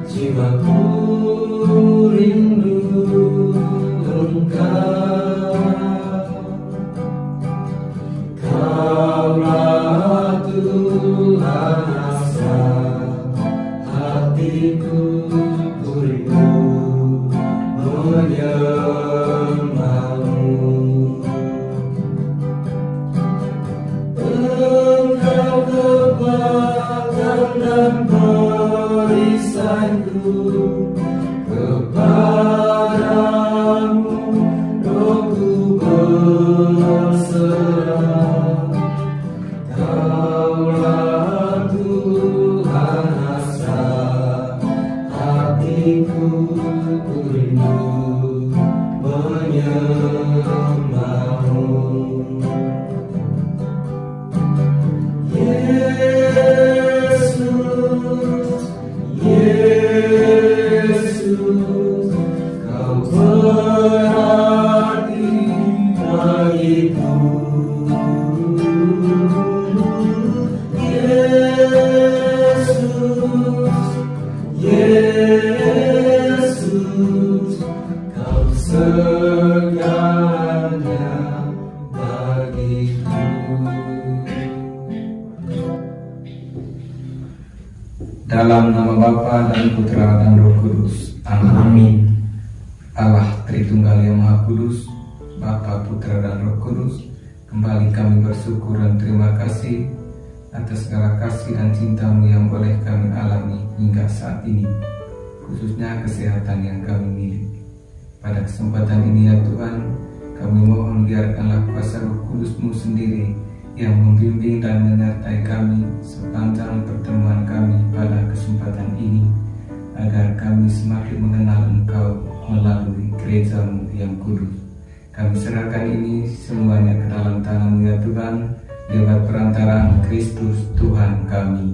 jiwaku rindu Engkau. Kaulah Tuhan asa hatiku, ku rindu menyembahmu. Engkau kekuatan dan perisaiku, kepadamu rohku berserah. Kaulah Tuhan asa hatiku, ku rindu menyembahmu. Yesus, Yesus, Kau berarti bagiku. Yesus, Yesus, Kau segalanya bagiku. Dalam nama Bapa dan Putra dan Roh Kudus. Amin. Allah Tritunggal yang Maha Kudus, Bapa, Putra dan Roh Kudus, kembali kami bersyukur dan terima kasih atas segala kasih dan cinta-Mu yang boleh kami alami hingga saat ini, khususnya kesehatan yang kami miliki. Pada kesempatan ini ya Tuhan, kami mohon biarkanlah kuasa Roh Kudus-Mu sendiri yang membimbing dan menyertai kami sepanjang pertemuan kami pada kesempatan ini, agar kami semakin mengenal Engkau melalui gereja-Mu yang kudus. Kami serahkan ini semuanya ke dalam tangan-Mu ya Tuhan, lewat perantaraan Kristus Tuhan kami.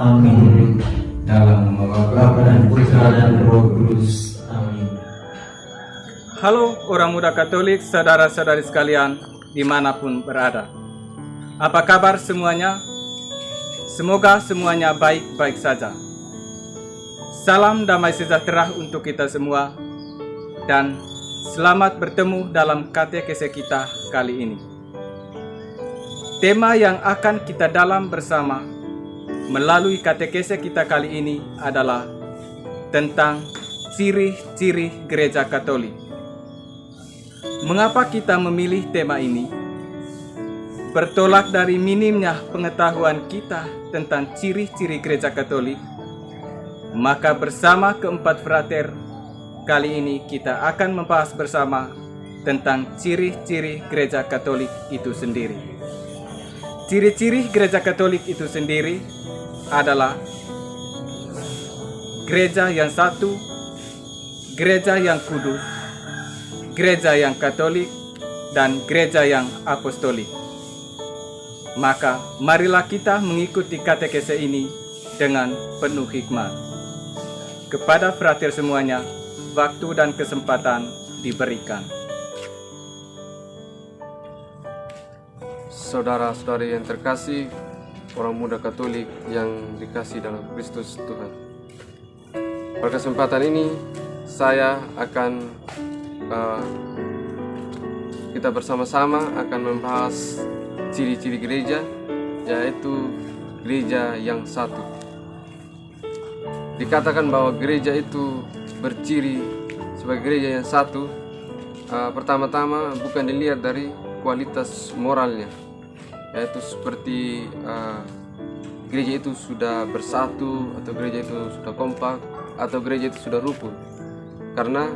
Amin. Dalam nama Bapa dan Putra dan Roh Kudus. Amin. Halo orang muda Katolik, saudara-saudari sekalian dimanapun berada. Apa kabar semuanya? Semoga semuanya baik-baik saja. Salam damai sejahtera untuk kita semua, dan selamat bertemu dalam katekese kita kali ini. Tema yang akan kita dalam bersama melalui katekese kita kali ini adalah tentang ciri-ciri gereja Katolik. Mengapa kita memilih tema ini? Bertolak dari minimnya pengetahuan kita tentang ciri-ciri gereja Katolik, maka bersama keempat frater, kali ini kita akan membahas bersama tentang ciri-ciri gereja Katolik itu sendiri. Ciri-ciri gereja Katolik itu sendiri adalah gereja yang satu, gereja yang kudus, gereja yang Katolik, dan gereja yang apostolik. Maka marilah kita mengikuti katekese ini dengan penuh hikmat. Kepada frater semuanya, waktu dan kesempatan diberikan. Saudara-saudari yang terkasih, orang muda Katolik yang dikasih dalam Kristus Tuhan. Pada kesempatan ini saya akan kita bersama-sama akan membahas ciri-ciri gereja, yaitu gereja yang satu. Dikatakan bahwa gereja itu berciri sebagai gereja yang satu, pertama-tama bukan dilihat dari kualitas moralnya, yaitu seperti gereja itu sudah bersatu, atau gereja itu sudah kompak, atau gereja itu sudah rukun. Karena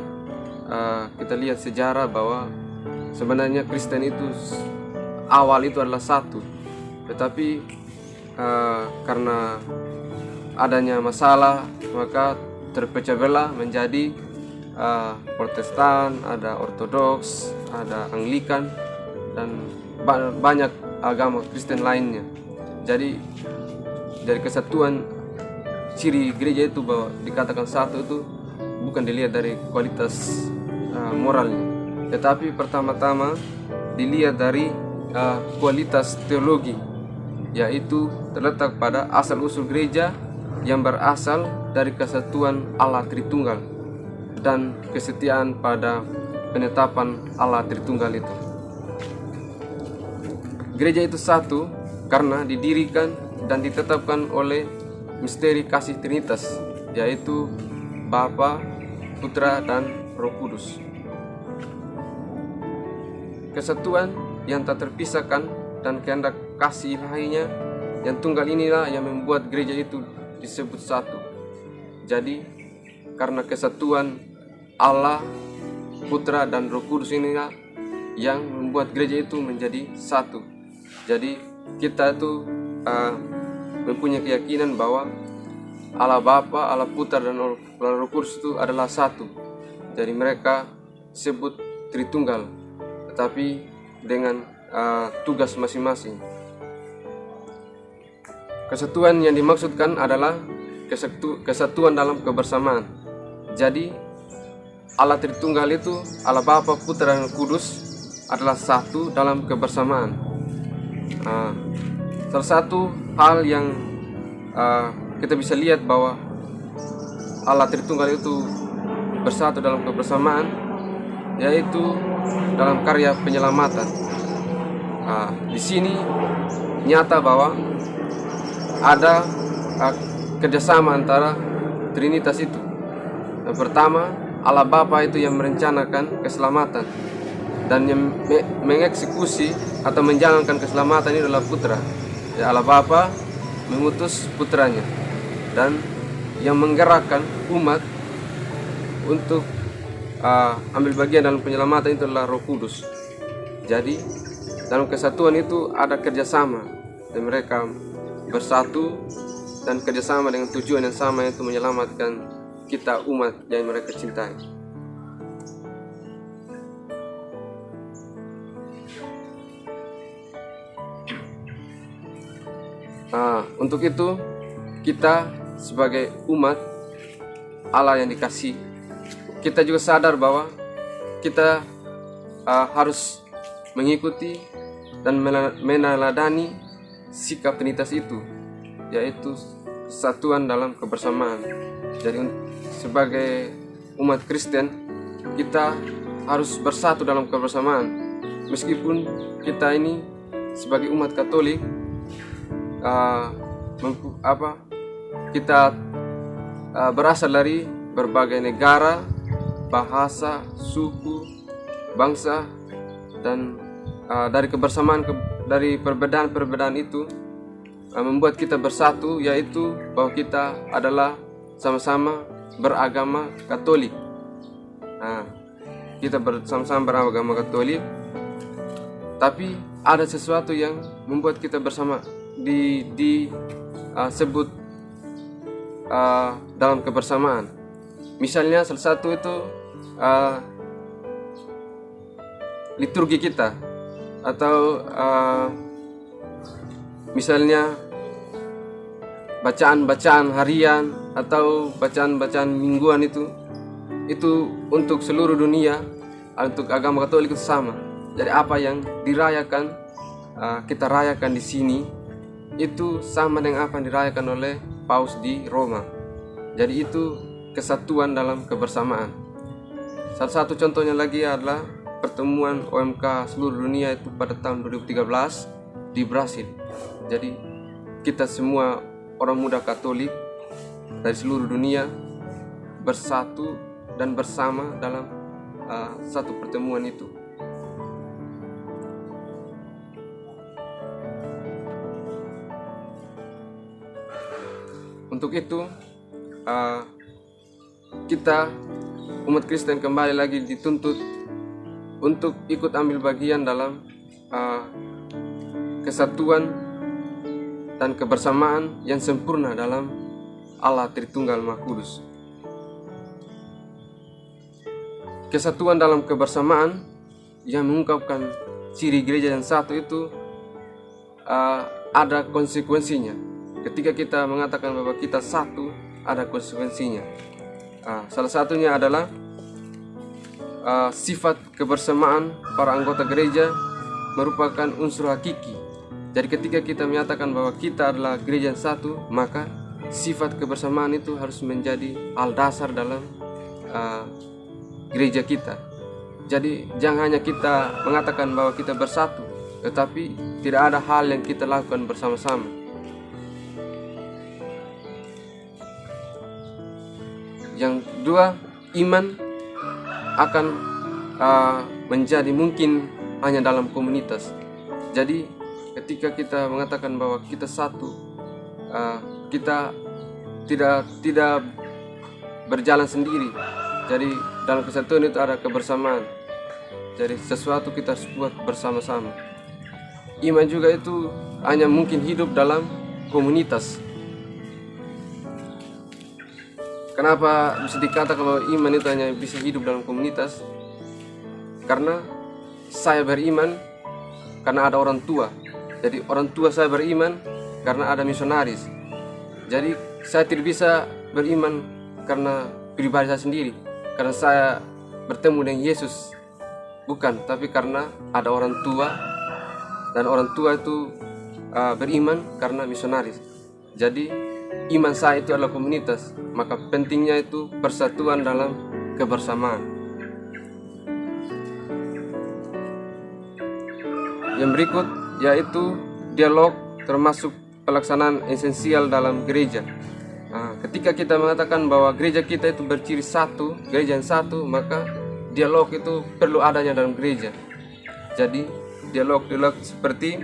kita lihat sejarah bahwa sebenarnya Kristen itu awal itu adalah satu, tetapi karena adanya masalah maka terpecah belah menjadi Protestan, ada Ortodoks, ada Anglikan, dan banyak agama Kristen lainnya. Jadi dari kesatuan, ciri gereja itu bahwa dikatakan satu itu bukan dilihat dari kualitas moralnya, tetapi pertama-tama dilihat dari kualitas teologi, yaitu terletak pada asal-usul gereja yang berasal dari kesatuan Allah Tritunggal dan kesetiaan pada penetapan Allah Tritunggal itu. Gereja itu satu karena didirikan dan ditetapkan oleh misteri kasih Trinitas, yaitu Bapa, Putra, dan Roh Kudus. Kesatuan yang tak terpisahkan dan kehendak kasih ilahinya yang tunggal inilah yang membuat gereja itu disebut satu. Jadi karena kesatuan Allah, Putra, dan Roh Kudus inilah yang membuat gereja itu menjadi satu. Jadi kita itu mempunyai keyakinan bahwa Allah Bapa, Allah Putra, dan Roh Kudus itu adalah satu. Jadi mereka disebut Tritunggal, tetapi dengan tugas masing-masing. Kesatuan yang dimaksudkan adalah kesatuan dalam kebersamaan. Jadi Allah Tritunggal itu, Allah Bapa, Putra, dan Kudus adalah satu dalam kebersamaan. Salah satu hal yang kita bisa lihat bahwa Allah Tritunggal itu bersatu dalam kebersamaan, yaitu dalam karya penyelamatan. Di sini nyata bahwa ada kerjasama antara Trinitas itu. Yang pertama, Allah Bapa itu yang merencanakan keselamatan, dan yang mengeksekusi atau menjalankan keselamatan ini adalah Putra. Ya, Allah Bapa mengutus putranya, dan yang menggerakkan umat untuk ambil bagian dalam penyelamatan itu adalah Roh Kudus. Jadi dalam kesatuan itu ada kerjasama, dan mereka bersatu dan kerjasama dengan tujuan yang sama, yaitu menyelamatkan kita umat yang mereka cintai. Untuk itu kita sebagai umat Allah yang dikasihi, kita juga sadar bahwa kita harus mengikuti dan meneladani sikap Trinitas itu, yaitu kesatuan dalam kebersamaan. Jadi sebagai umat Kristen kita harus bersatu dalam kebersamaan, meskipun kita ini sebagai umat Katolik kita berasal dari berbagai negara, bahasa, suku, bangsa, dan dari kebersamaan dari perbedaan-perbedaan itu membuat kita bersatu, yaitu bahwa kita adalah sama-sama beragama Katolik. Kita bersama-sama beragama Katolik, tapi ada sesuatu yang membuat kita bersama disebut dalam kebersamaan. Misalnya salah satu itu liturgi kita, atau misalnya bacaan-bacaan harian atau bacaan-bacaan mingguan itu untuk seluruh dunia, untuk agama Katolik itu sama. Jadi apa yang dirayakan kita rayakan di sini itu sama dengan apa yang dirayakan oleh Paus di Roma. Jadi itu kesatuan dalam kebersamaan. Salah satu contohnya lagi adalah pertemuan OMK seluruh dunia itu pada tahun 2013 di Brasil. Jadi kita semua orang muda Katolik dari seluruh dunia bersatu dan bersama dalam satu pertemuan itu. Untuk itu kita umat Kristen kembali lagi dituntut untuk ikut ambil bagian dalam kesatuan dan kebersamaan yang sempurna dalam Allah Tritunggal Maha Kudus. Kesatuan dalam kebersamaan yang mengungkapkan ciri gereja yang satu itu ada konsekuensinya. Ketika kita mengatakan bahwa kita satu, ada konsekuensinya. Salah satunya adalah sifat kebersamaan para anggota gereja merupakan unsur hakiki. Jadi ketika kita menyatakan bahwa kita adalah gereja yang satu, maka sifat kebersamaan itu harus menjadi hal dasar dalam gereja kita. Jadi jangan hanya kita mengatakan bahwa kita bersatu, tetapi tidak ada hal yang kita lakukan bersama-sama. Yang kedua, iman akan menjadi mungkin hanya dalam komunitas. Jadi ketika kita mengatakan bahwa kita satu, kita tidak berjalan sendiri. Jadi dalam kesatuan itu ada kebersamaan. Jadi sesuatu kita harus buat bersama-sama. Iman juga itu hanya mungkin hidup dalam komunitas. Kenapa bisa dikatakan bahwa iman itu hanya bisa hidup dalam komunitas? Karena saya beriman karena ada orang tua. Jadi orang tua saya beriman karena ada misionaris. Jadi saya tidak bisa beriman karena pribadi saya sendiri, karena saya bertemu dengan Yesus. Bukan, tapi karena ada orang tua, dan orang tua itu beriman karena misionaris. Jadi iman saya itu adalah komunitas, maka pentingnya itu persatuan dalam kebersamaan. Yang berikut yaitu dialog, termasuk pelaksanaan esensial dalam gereja. Ketika kita mengatakan bahwa gereja kita itu berciri satu, gereja yang satu, maka dialog itu perlu adanya dalam gereja. Jadi dialog seperti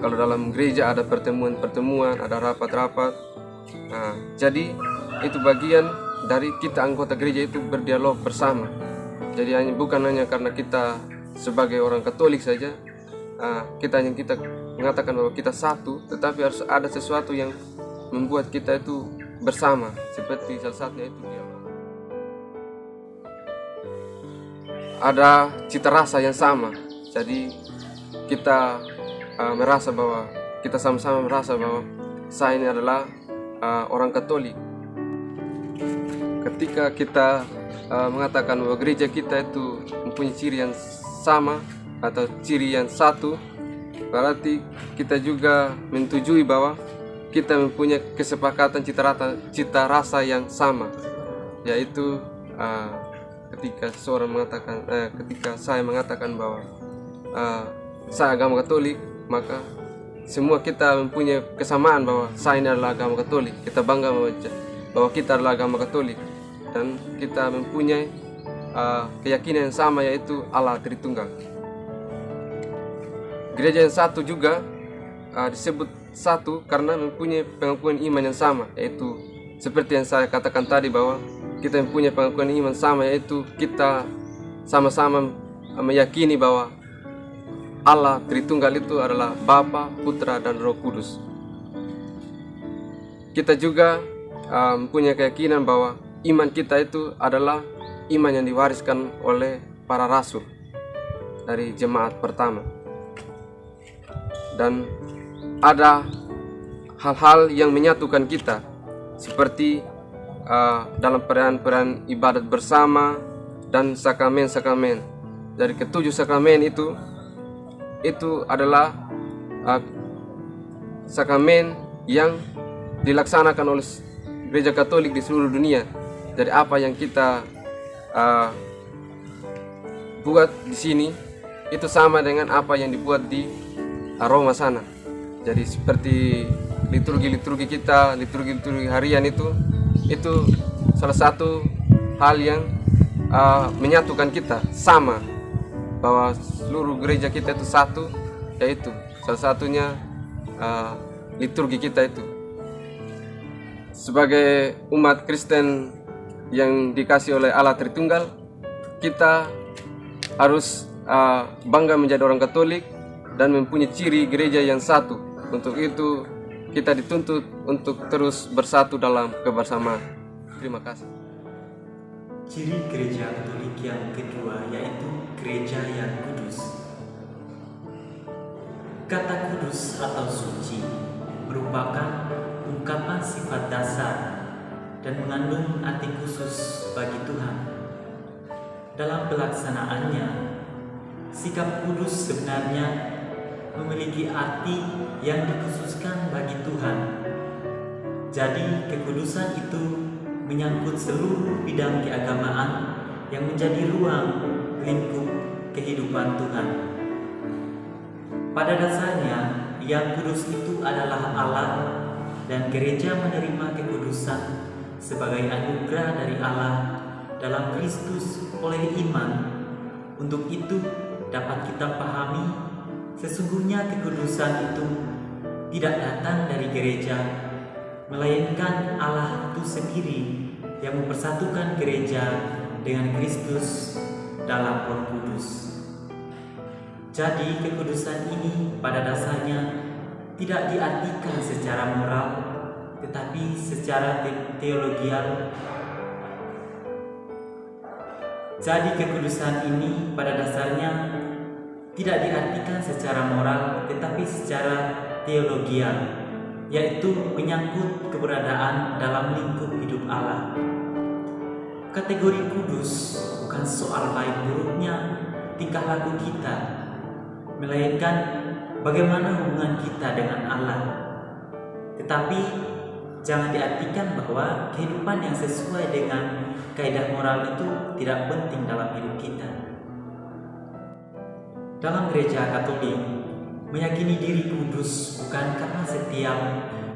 kalau dalam gereja ada pertemuan-pertemuan, ada rapat-rapat. Jadi itu bagian dari kita anggota gereja itu berdialog bersama. Jadi bukan hanya karena kita sebagai orang Katolik saja, kita mengatakan bahwa kita satu, tetapi harus ada sesuatu yang membuat kita itu bersama, seperti salah satunya itu dialog. Ada cita rasa yang sama, jadi kita merasa bahwa kita sama-sama merasa bahwa saya ini adalah orang Katolik. Ketika kita mengatakan bahwa gereja kita itu mempunyai ciri yang sama atau ciri yang satu, berarti kita juga menyetujui bahwa kita mempunyai kesepakatan cita rasa yang sama, yaitu ketika saya mengatakan bahwa saya agama Katolik, maka semua kita mempunyai kesamaan bahwa saya ini adalah agama Katolik. Kita bangga bahwa kita adalah agama Katolik, dan kita mempunyai keyakinan yang sama, yaitu Allah Tritunggal. Gereja yang satu juga disebut satu karena mempunyai pengakuan iman yang sama, yaitu seperti yang saya katakan tadi bahwa kita mempunyai pengakuan iman sama, yaitu kita sama-sama meyakini bahwa Allah Tritunggal itu adalah Bapa, Putra, dan Roh Kudus. Kita juga mempunyai keyakinan bahwa iman kita itu adalah iman yang diwariskan oleh para rasul dari jemaat pertama. Dan ada hal-hal yang menyatukan kita, seperti dalam perayaan ibadat bersama dan sakramen-sakramen. Dari ketujuh sakramen itu adalah sakramen yang dilaksanakan oleh Gereja Katolik di seluruh dunia. Jadi apa yang kita buat di sini itu sama dengan apa yang dibuat di Roma sana. Jadi seperti liturgi kita, liturgi harian itu salah satu hal yang menyatukan kita, sama, bahwa seluruh gereja kita itu satu, yaitu salah satunya liturgi kita itu. Sebagai umat Kristen yang dikasih oleh Allah Tritunggal, kita harus bangga menjadi orang Katolik dan mempunyai ciri gereja yang satu. Untuk itu kita dituntut untuk terus bersatu dalam kebersamaan. Terima kasih. Ciri gereja Katolik yang kedua yaitu gereja yang kudus. Kata kudus atau suci merupakan ungkapan sifat dasar dan mengandung arti khusus bagi Tuhan. Dalam pelaksanaannya, sikap kudus sebenarnya memiliki arti yang dikhususkan bagi Tuhan, Jadi kekudusan itu menyangkut seluruh bidang keagamaan yang menjadi ruang lingkup kehidupan Tuhan. Pada dasarnya, Yang Kudus itu adalah Allah, dan gereja menerima kekudusan sebagai anugerah dari Allah dalam Kristus oleh iman. Untuk itu dapat kita pahami, sesungguhnya kekudusan itu tidak datang dari gereja, melainkan Allah itu sendiri yang mempersatukan gereja dengan Kristus dalam Roh Kudus. Jadi kekudusan ini pada dasarnya tidak diartikan secara moral, tetapi secara teologial. Jadi kekudusan ini pada dasarnya tidak diartikan secara moral, tetapi secara teologial, yaitu menyangkut keberadaan dalam lingkup hidup Allah. Kategori kudus bukan soal baik buruknya tingkah laku kita, melainkan bagaimana hubungan kita dengan Allah. Tetapi jangan diartikan bahwa kehidupan yang sesuai dengan kaidah moral itu tidak penting dalam hidup kita. Dalam gereja Katolik, meyakini diri kudus bukan karena setiap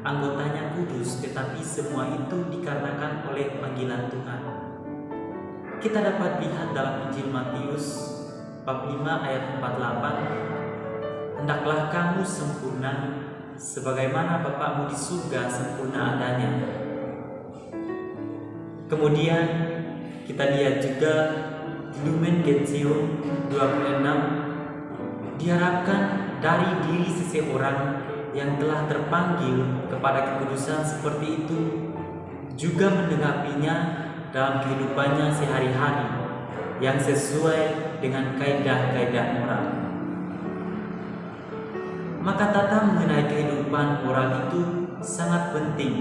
anggotanya kudus, tetapi semua itu dikarenakan oleh panggilan Tuhan. Kita dapat lihat dalam Injil Matius bab 5 ayat 48, "Hendaklah kamu sempurna sebagaimana Bapakmu di surga sempurna adanya." Kemudian kita lihat juga di Lumen Gentium 26, diharapkan dari diri seseorang yang telah terpanggil kepada kekudusan seperti itu juga menanggapinya dalam kehidupannya sehari-hari yang sesuai dengan kaidah-kaidah moral. Maka tata mengenai kehidupan moral itu sangat penting.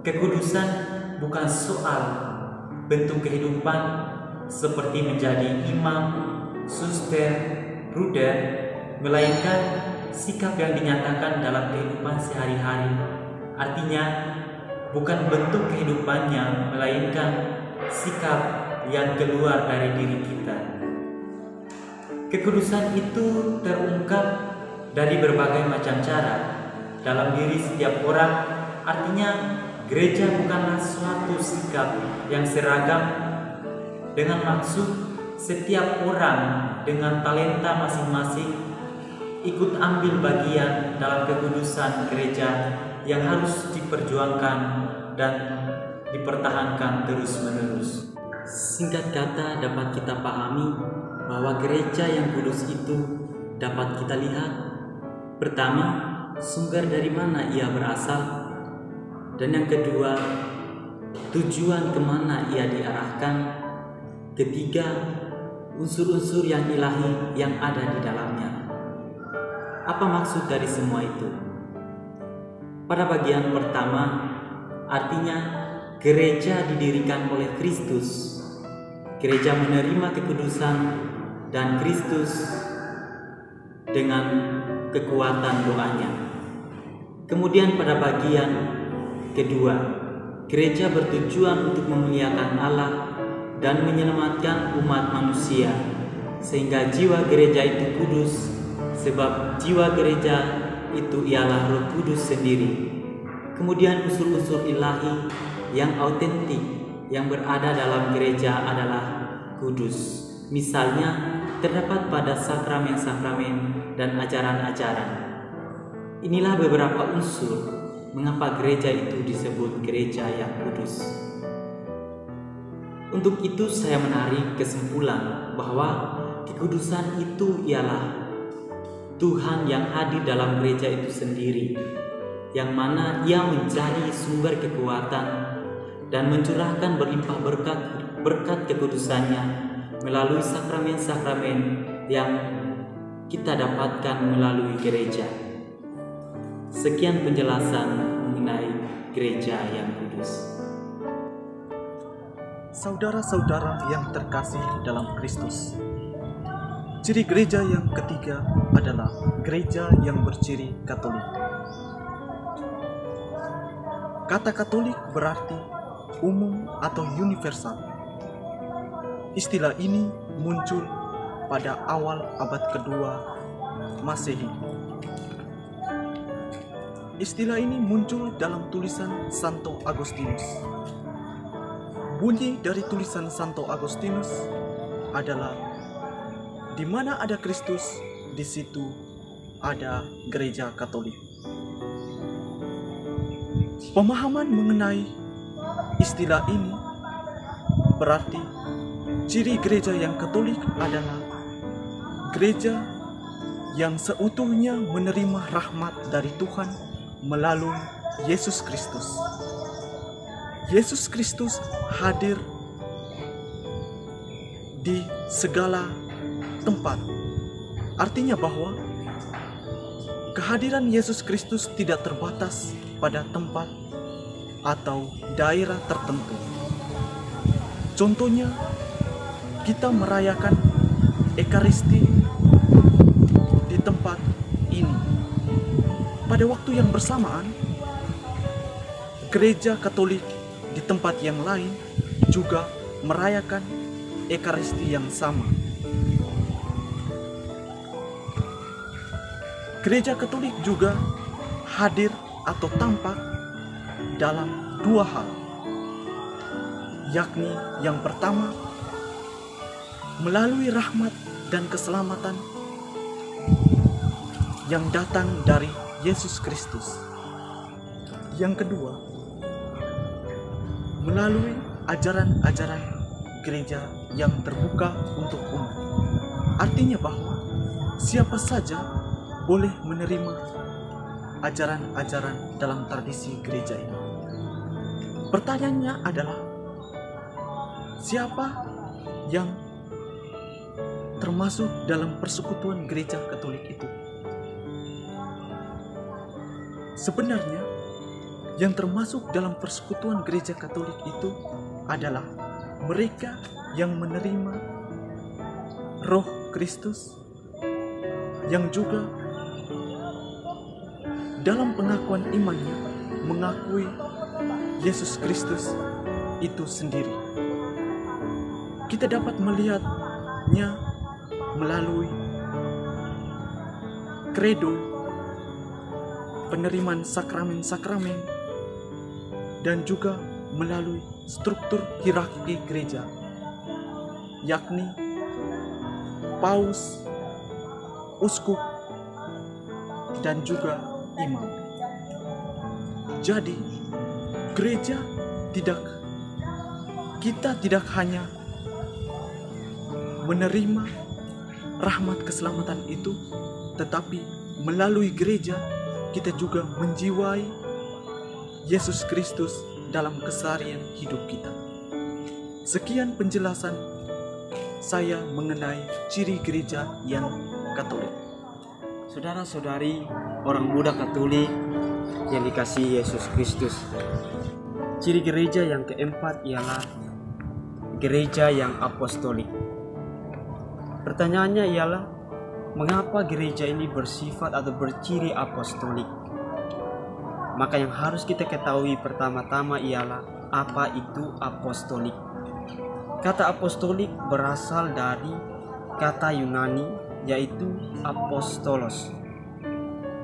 Kekudusan bukan soal bentuk kehidupan seperti menjadi imam, suster, bruder, melainkan sikap yang dinyatakan dalam kehidupan sehari-hari. Artinya bukan bentuk kehidupannya, melainkan sikap yang keluar dari diri kita. Kekudusan itu terungkap dari berbagai macam cara dalam diri setiap orang. Artinya gereja bukanlah suatu sikap yang seragam dengan maksud setiap orang dengan talenta masing-masing ikut ambil bagian dalam kekudusan gereja yang harus diperjuangkan dan dipertahankan terus-menerus. Singkat kata, dapat kita pahami bahwa gereja yang kudus itu dapat kita lihat, pertama, sumber dari mana ia berasal, dan yang kedua, tujuan kemana ia diarahkan, ketiga, unsur-unsur yang ilahi yang ada di dalamnya. Apa maksud dari semua itu? Pada bagian pertama, artinya gereja didirikan oleh Kristus. Gereja menerima kekudusan dan Kristus dengan kekuatan doanya. Kemudian pada bagian kedua, gereja bertujuan untuk memuliakan Allah dan menyelamatkan umat manusia, sehingga jiwa gereja itu kudus, sebab jiwa gereja itu ialah Roh Kudus sendiri. Kemudian unsur-unsur ilahi yang autentik yang berada dalam gereja adalah kudus. Misalnya terdapat pada sakramen-sakramen dan ajaran-ajaran. Inilah beberapa unsur mengapa gereja itu disebut gereja yang kudus. Untuk itu saya menarik kesimpulan bahwa kekudusan itu ialah Tuhan yang hadir dalam gereja itu sendiri, yang mana Ia menjadi sumber kekuatan dan mencurahkan berlimpah berkat kekudusannya melalui sakramen-sakramen yang kita dapatkan melalui gereja. Sekian penjelasan mengenai gereja yang kudus. Saudara-saudara yang terkasih dalam Kristus, ciri gereja yang ketiga adalah gereja yang berciri Katolik. Kata Katolik berarti umum atau universal. Istilah ini muncul pada awal abad kedua Masehi. Istilah ini muncul dalam tulisan Santo Agustinus. Bunyi dari tulisan Santo Agustinus adalah, di mana ada Kristus, di situ ada gereja Katolik. Pemahaman mengenai istilah ini berarti ciri gereja yang Katolik adalah gereja yang seutuhnya menerima rahmat dari Tuhan melalui Yesus Kristus. Yesus Kristus hadir di segala tempat. Artinya bahwa kehadiran Yesus Kristus tidak terbatas pada tempat atau daerah tertentu. Contohnya, kita merayakan Ekaristi di tempat ini. Pada waktu yang bersamaan, gereja Katolik di tempat yang lain juga merayakan Ekaristi yang sama. Gereja Katolik juga hadir atau tampak dalam dua hal, yakni yang pertama, melalui rahmat dan keselamatan yang datang dari Yesus Kristus. Yang kedua, melalui ajaran-ajaran gereja yang terbuka untuk umum. Artinya bahwa siapa saja boleh menerima ajaran-ajaran dalam tradisi gereja ini. Pertanyaannya adalah, siapa yang termasuk dalam persekutuan gereja Katolik itu? Sebenarnya, yang termasuk dalam persekutuan gereja Katolik itu adalah mereka yang menerima Roh Kristus, yang juga dalam pengakuan imannya mengakui Yesus Kristus itu sendiri. Kita dapat melihatnya melalui kredo, penerimaan sakramen-sakramen, dan juga melalui struktur hierarki gereja, yakni paus, uskup, dan juga imam. Jadi, gereja kita tidak hanya menerima rahmat keselamatan itu, tetapi melalui gereja kita juga menjiwai Yesus Kristus dalam keseharian hidup kita. Sekian penjelasan saya mengenai ciri gereja yang Katolik. Saudara-saudari, orang muda Katolik yang dikasihi Yesus Kristus, ciri gereja yang keempat ialah gereja yang apostolik. Pertanyaannya ialah, mengapa gereja ini bersifat atau berciri apostolik? Maka yang harus kita ketahui pertama-tama ialah, apa itu apostolik? Kata apostolik berasal dari kata Yunani, yaitu apostolos,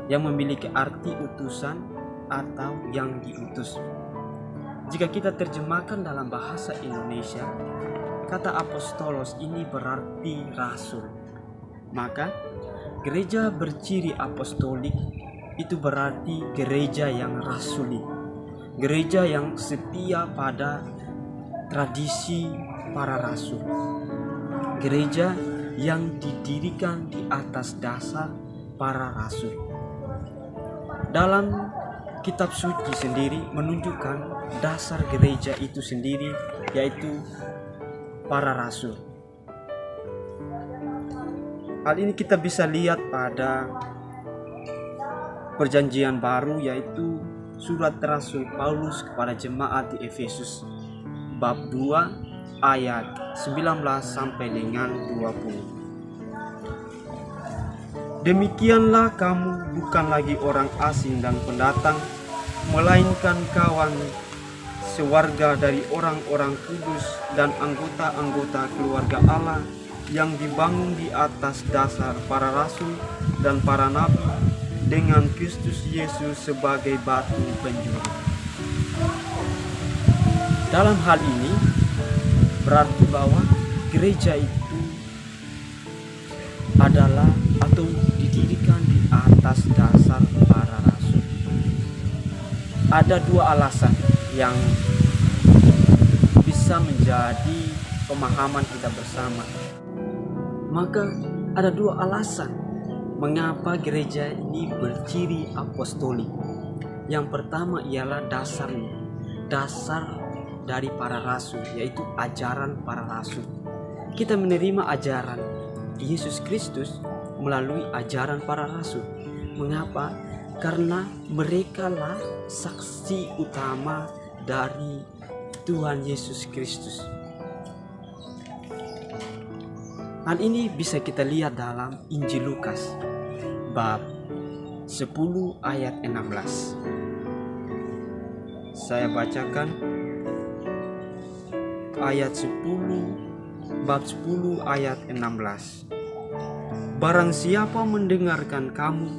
yang memiliki arti utusan atau yang diutus. Jika kita terjemahkan dalam bahasa Indonesia, kata apostolos ini berarti rasul. Maka gereja berciri apostolik itu berarti gereja yang rasuli, gereja yang setia pada tradisi para rasul, gereja yang didirikan di atas dasar para rasul. Dalam kitab suci sendiri menunjukkan dasar gereja itu sendiri, yaitu para rasul. Hal ini kita bisa lihat pada Perjanjian Baru, yaitu surat Rasul Paulus kepada jemaat di Efesus bab 2 ayat 19 sampai dengan 20. Demikianlah kamu bukan lagi orang asing dan pendatang, melainkan kawan sewarga dari orang-orang kudus dan anggota-anggota keluarga Allah yang dibangun di atas dasar para rasul dan para nabi dengan Kristus Yesus sebagai batu penjuru. Dalam hal ini berarti bahwa gereja itu adalah atau didirikan di atas dasar para rasul. Ada dua alasan yang bisa menjadi pemahaman kita bersama. Maka ada dua alasan mengapa gereja ini berciri apostolik. Yang pertama ialah dasarnya, dasar dari para rasul, yaitu ajaran para rasul. Kita menerima ajaran Yesus Kristus melalui ajaran para rasul. Mengapa? Karena merekalah saksi utama dari Tuhan Yesus Kristus. Hal ini bisa kita lihat dalam Injil Lukas bab 10 ayat 16. Saya bacakan ayat 10 bab 10 ayat 16. Barang siapa mendengarkan kamu,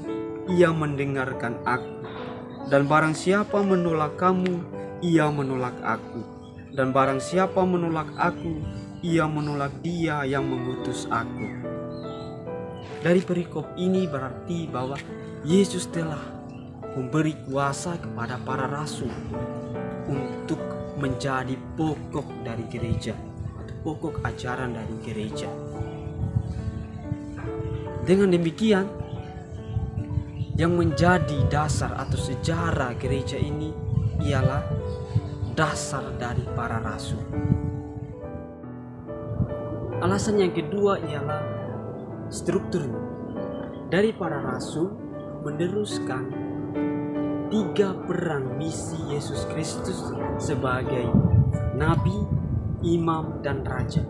ia mendengarkan aku. Dan barang siapa menolak kamu, ia menolak aku. Dan barang siapa menolak aku, ia menolak dia yang mengutus aku. Dari perikop ini berarti bahwa Yesus telah memberi kuasa kepada para rasul untuk menjadi pokok dari gereja atau pokok ajaran dari gereja. Dengan demikian, yang menjadi dasar atau sejarah gereja ini ialah dasar dari para rasul. Alasan yang kedua ialah strukturnya. Dari para rasul meneruskan 3 peran misi Yesus Kristus sebagai nabi, imam, dan raja.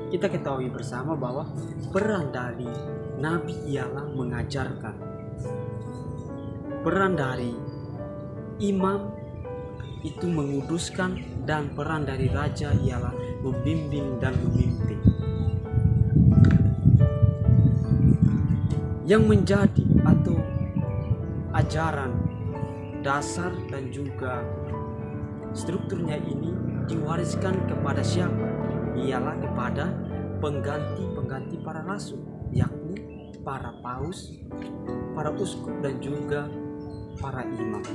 Kita ketahui bersama bahwa peran dari nabi ialah mengajarkan. Peran dari imam itu menguduskan, dan peran dari raja ialah membimbing dan memimpin. Yang menjadi atau ajaran dasar dan juga strukturnya ini diwariskan kepada siapa? Ialah kepada pengganti-pengganti para rasul, yakni para paus, para uskup, dan juga para imam.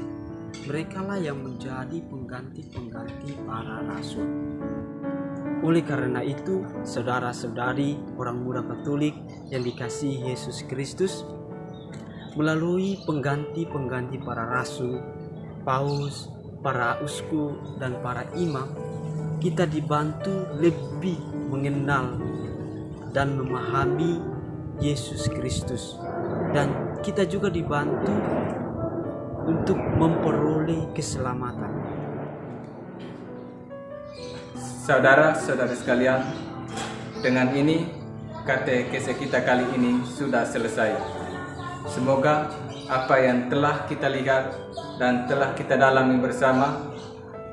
Merekalah yang menjadi pengganti-pengganti para rasul. Oleh karena itu, saudara-saudari orang muda Katolik yang dikasihi Yesus Kristus, melalui pengganti-pengganti para rasul, paus, para uskup, dan para imam, kita dibantu lebih mengenal dan memahami Yesus Kristus, dan kita juga dibantu untuk memperoleh keselamatan. Saudara-saudara sekalian, dengan ini katekese kita kali ini sudah selesai. Semoga apa yang telah kita lihat dan telah kita dalami bersama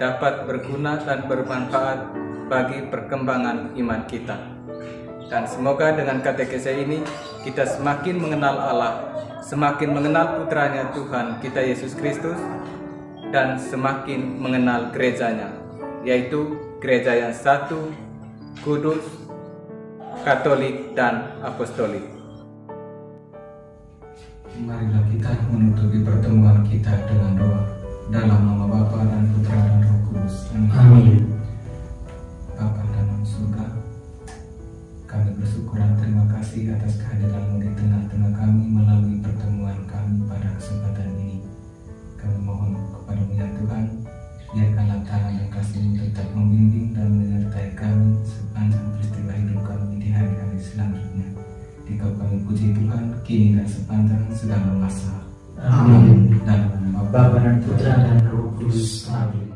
dapat berguna dan bermanfaat bagi perkembangan iman kita. Dan semoga dengan katekese ini kita semakin mengenal Allah, semakin mengenal putranya Tuhan kita Yesus Kristus, dan semakin mengenal gerejanya, yaitu gereja yang satu, kudus, katolik, dan apostolik. Marilah kita menutupi pertemuan kita dengan doa. Dalam nama Bapa dan Putra dan Roh Kudus. Amin. Bapa dalam surga, kami bersyukur dan terima kasih atas kehadiran-Mu di tengah-tengah kami melalui pertemuan kami pada kesempatan ini. Kami mohon kepada-Mu ya Tuhan, biarkanlah tangan dan kasih-Mu tetap membimbing dan menyertai kami sepanjang peristiwa hidup kami di hari-hari selanjutnya. Dikau kami puji Tuhan, kini dan sepanjang segala masa. Amin. Dalam nama Bapa dan Putra dan Roh Kudus. Amin.